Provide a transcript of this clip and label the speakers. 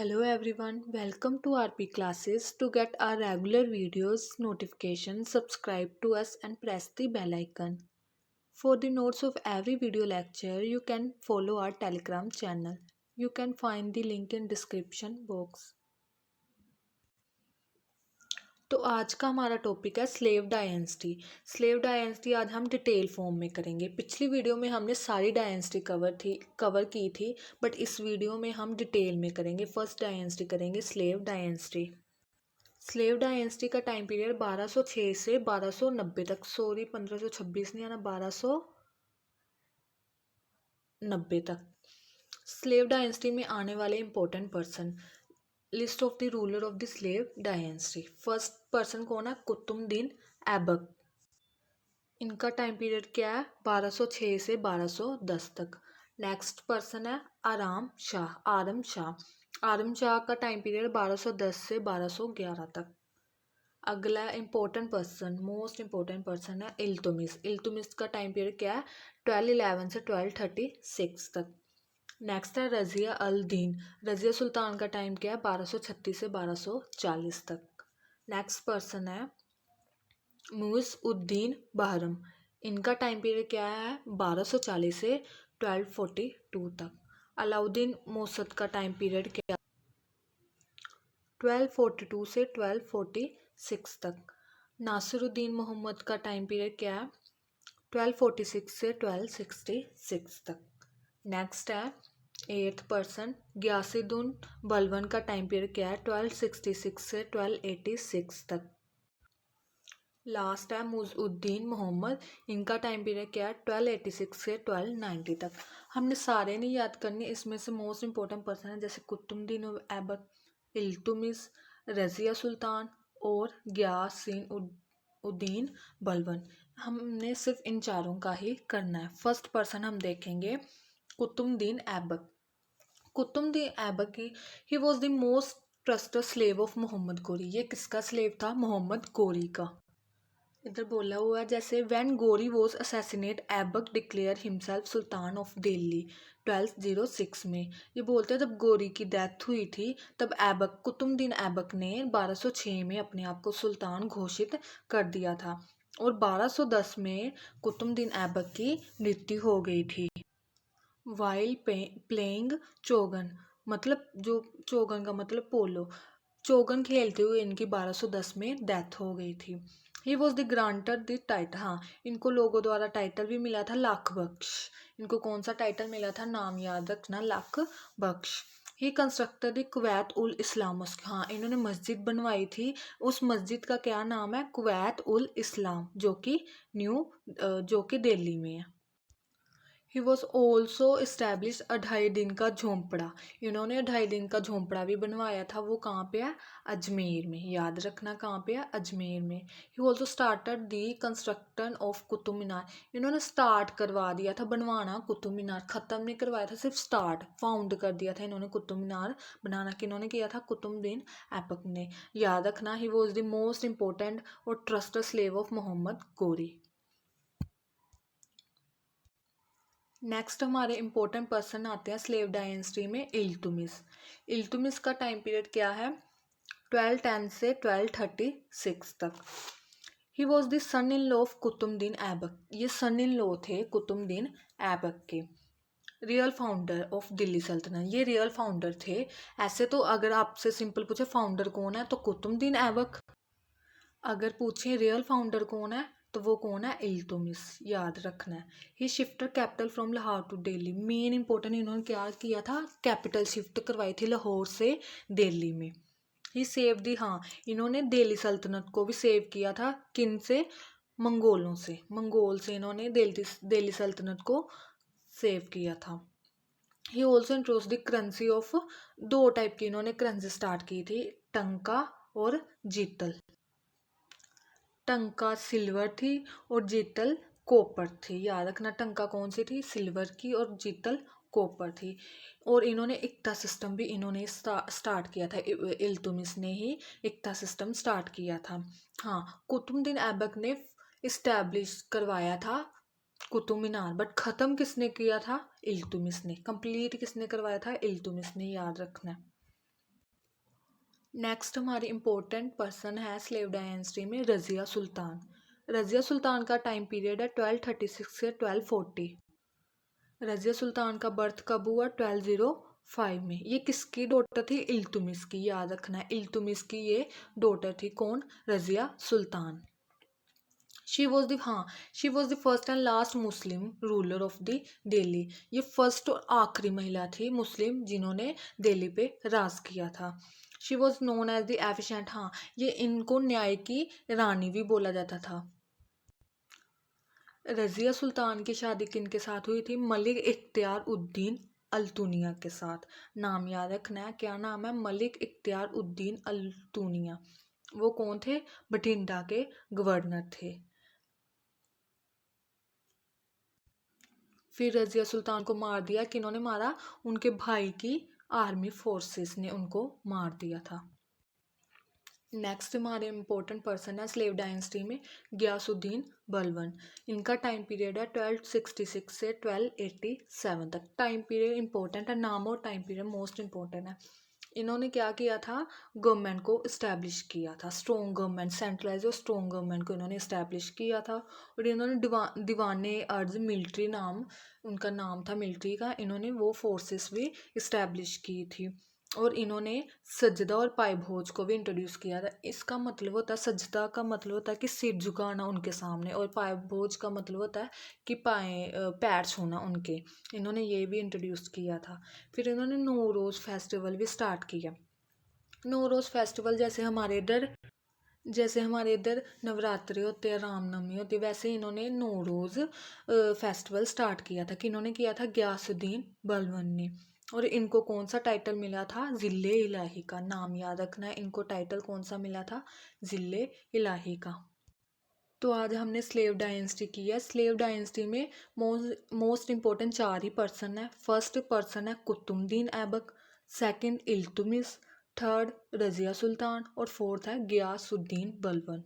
Speaker 1: Hello everyone, welcome to RP classes. To get our regular videos notifications, subscribe to us and press the bell icon. For the notes of every video lecture, you can follow our Telegram channel. You can find the link in description box. तो आज का हमारा topic है slave dynasty. Slave dynasty आज हम detail form में करेंगे। पिछली वीडियो में हमने सारी डायनेस्टी कवर की थी, बट इस वीडियो में हम डिटेल में करेंगे। फर्स्ट डायनेस्टी करेंगे स्लेव डायनेस्टी। स्लेव डायनेस्टी का टाइम पीरियड 1206 से 1290 तक, सॉरी 1526 नहीं आना, 1290 तक। स्लेव डायनेस्टी में आने वाले important person, list of the ruler of the slave dynasty. First person कौन है? कुतुबुद्दीन ऐबक। इनका टाइम पीरियड क्या है? 1206 से 1210 तक। नेक्स्ट पर्सन है आरम शाह। आरम शाह का टाइम पीरियड 1210 से 1211 तक। अगला important person, most important person है इल्तुतमिश का टाइम पीरियड क्या है? 1211 से 1236 तक। नेक्स्ट है रजिया सुल्तान का टाइम क्या है? 1236 से 1240 तक। नेक्स्ट पर्सन है मुइज़-उद-दीन बहरम। इनका टाइम पीरियड क्या है? 1240 से 1242 तक। अलाउद्दीन मौसद का टाइम पीरियड क्या? 1242 से 1246 तक। नासिरुद्दीन मोहम्मद का टाइम पीरियड क्या है? 1246 से 1266 तक। नेक्स्ट है एट्थ पर्सन गियासुद्दीन बलबन का टाइम पीरियड क्या है? 1266 से 1286 तक। लास्ट है मुइज़-उद-दीन मोहम्मद। इनका टाइम पीरियड क्या है? 1286 से 1290 तक। हमने सारे नहीं याद करने, इसमें से मोस्ट इंपॉर्टेंट पर्सन है जैसे कुतुबुद्दीन ऐबक, इल्तुतमिश, रजिया सुल्तान और गियासुद्दीन बलबन। हमने सिर्फ इन चारों का ही करना है। फर्स्ट पर्सन हम देखेंगे Qutbuddin Aibak. Qutbuddin Aibak he was the most trusted slave of Mohammad Ghori. ये किसका स्लेव था? मोहम्मद गोरी का। इधर बोला हुआ है जैसे व्हेन गोरी was assassinate Aibak declare himself Sultan of Delhi 1206 में। ये बोलते हैं जब गोरी की डेथ हुई थी तब कुतुबुद्दीन ऐबक ने 1206 में अपने आप को सुल्तान घोषित कर दिया था और 1210 में कुतुबुद्दीन ऐबक की मृत्यु हो गई थी। वाइल प्लेइंग चोगन, मतलब जो चोगन का मतलब पोलो, चोगन खेलते हुए इनकी 1210 में डेथ हो गई थी। He was the granted the title, हाँ इनको लोगों द्वारा टाइटल भी मिला था लाख बख्श। इनको कौन सा टाइटल मिला था? नाम याद रखना, लाख बख्श। ही constructed the Kuwait ul Islam मस्जिद, हाँ इन्होंने मस्जिद बनवाई थी। उस मस्जिद का क्या नाम है? कुवैत उल इस्लाम, जो कि दिल्ली में है। ही वॉज ऑल्सो इस्टेब्लिश 2.5 दिन का झोंपड़ा। इन्होंने 2.5 दिन का झोंपड़ा भी बनवाया था। वो कहाँ पे है? अजमेर में। याद रखना कहाँ पे है? अजमेर में। He also started the construction of Qutub Minar. इन्होंने स्टार्ट करवा दिया था बनवाना कुतुब मीनार, ख़त्म नहीं करवाया था, सिर्फ स्टार्ट फाउंड कर दिया था इन्होंने कुतुब मीनार बनाना। किन्होंने किया था? कुतुबुद्दीन ऐबक ने। याद रखना ही वॉज द मोस्ट इंपॉर्टेंट और ट्रस्टेड स्लेव ऑफ मोहम्मद गोरी। नेक्स्ट हमारे इंपॉर्टेंट पर्सन आते हैं स्लेव डायनेस्टी में इल्तुतमिश का टाइम पीरियड क्या है? 1210 से 1236 तक। He was the son in law of Qutbuddin Aibak. ये सन इन लॉ थे कुतुबुद्दीन ऐबक के। रियल फाउंडर ऑफ दिल्ली सल्तनत, ये रियल फाउंडर थे। ऐसे तो अगर आपसे सिंपल पूछे फाउंडर कौन है तो कुतुबुद्दीन ऐबक, अगर पूछे रियल फाउंडर कौन है तो वो कौन है? इल्तुतमिश। याद रखना है। He shifted capital from Lahore to Delhi. Main important, इन्होंने क्या किया था? कैपिटल शिफ्ट करवाई थी लाहौर से दिल्ली में। ही सेव दी, हाँ इन्होंने दिल्ली सल्तनत को भी सेव किया था। किन से? मंगोलों से। मंगोल से इन्होंने दिल्ली सल्तनत को सेव किया था। He also introduce the currency of, 2 type की इन्होंने करेंसी स्टार्ट की थी, टंका और जीतल। टंका सिल्वर थी और जीतल कॉपर थी। याद रखना टंका कौन सी थी? सिल्वर की, और जीतल कॉपर थी। और इन्होंने इक्ता सिस्टम भी इन्होंने स्टार्ट किया था। इल्तुतमिश ने ही इक्ता सिस्टम स्टार्ट किया था। हाँ, कुतुबुद्दीन ऐबक ने इस्टेब्लिश करवाया था कुतुब मीनार, बट ख़त्म किसने किया था? इल्तुतमिश ने। कंप्लीट किसने करवाया था? इल्तुतमिश ने। याद रखना है। नेक्स्ट हमारी इम्पोर्टेंट पर्सन है स्लेव डायनेस्टी में रज़िया सुल्तान। रज़िया सुल्तान का टाइम पीरियड है 1236 से 1240। रज़िया सुल्तान का बर्थ कब हुआ? 1205 में। ये किसकी डॉटर थी? इल्तुमिश की, याद रखना है, इल्तुमिश की ये डॉटर थी। कौन? Razia Sultan. She was the first and last Muslim ruler of the Delhi. ये फर्स्ट और आखिरी महिला थी मुस्लिम जिन्होंने दिल्ली पे राज किया था। She was known as the efficient, हाँ, ये इनको न्याय की रानी भी बोला जाता था। रज़िया सुल्तान की शादी किनके साथ हुई थी? मलिक इख्तियार उद्दीन अल्तुनिया के साथ। नाम याद रखना है, क्या नाम है? मलिक इख्तियार उद्दीन अल्तुनिया। वो कौन थे? बठिंडा के गवर्नर थे। फिर रज़िया सुल्तान को मार दिया, किन्होंने मारा? उनके भाई की आर्मी फोर्सेस ने उनको मार दिया था। नेक्स्ट हमारे इम्पोर्टेंट पर्सन है स्लेव डायनेस्टी में गयासुद्दीन बलबन। इनका टाइम पीरियड है 1266 से 1287 तक। टाइम पीरियड इंपॉर्टेंट है, नाम और टाइम पीरियड मोस्ट इंपॉर्टेंट है। इन्होंने क्या किया था? गवर्नमेंट को इस्टेब्लिश किया था, स्ट्रॉन्ग गवर्नमेंट, सेंट्रलाइज और स्ट्रॉन्ग गवर्नमेंट को इन्होंने इस्टेब्लिश किया था। और इन्होंने दीवाने अर्ज मिलिट्री, नाम उनका नाम था मिलिट्री का, इन्होंने वो फोर्सेस भी इस्टेब्लिश की थी। और इन्होंने सजदा और पाए भोज को भी इंट्रोड्यूस किया था। इसका मतलब होता है, सजदा का मतलब होता है कि सिर झुकाना उनके सामने, और पाए भोज का मतलब होता है कि पैर छूना उनके। इन्होंने ये भी इंट्रोड्यूस किया था। फिर इन्होंने नौरोज़ फेस्टिवल भी स्टार्ट किया। नौरोज़ फेस्टिवल जैसे हमारे इधर नवरात्रि होते हैं, रामनवमी होती है, वैसे इन्होंने नौरोज़ फेस्टिवल स्टार्ट किया था। कि इन्होंने किया था? गयासुद्दीन बलबन ने। और इनको कौन सा टाइटल मिला था? ज़िले इलाही का। नाम याद रखना है, इनको टाइटल कौन सा मिला था? ज़िले इलाही का। तो आज हमने स्लेव डायनेस्टी की है। स्लेव डायनेस्टी में मोस्ट इम्पोर्टेंट 4 ही पर्सन है। फर्स्ट पर्सन है कुतुबुद्दीन ऐबक, सेकंड इल्तुमिश, थर्ड रज़िया सुल्तान और फोर्थ है गयासुद्दीन बलबन।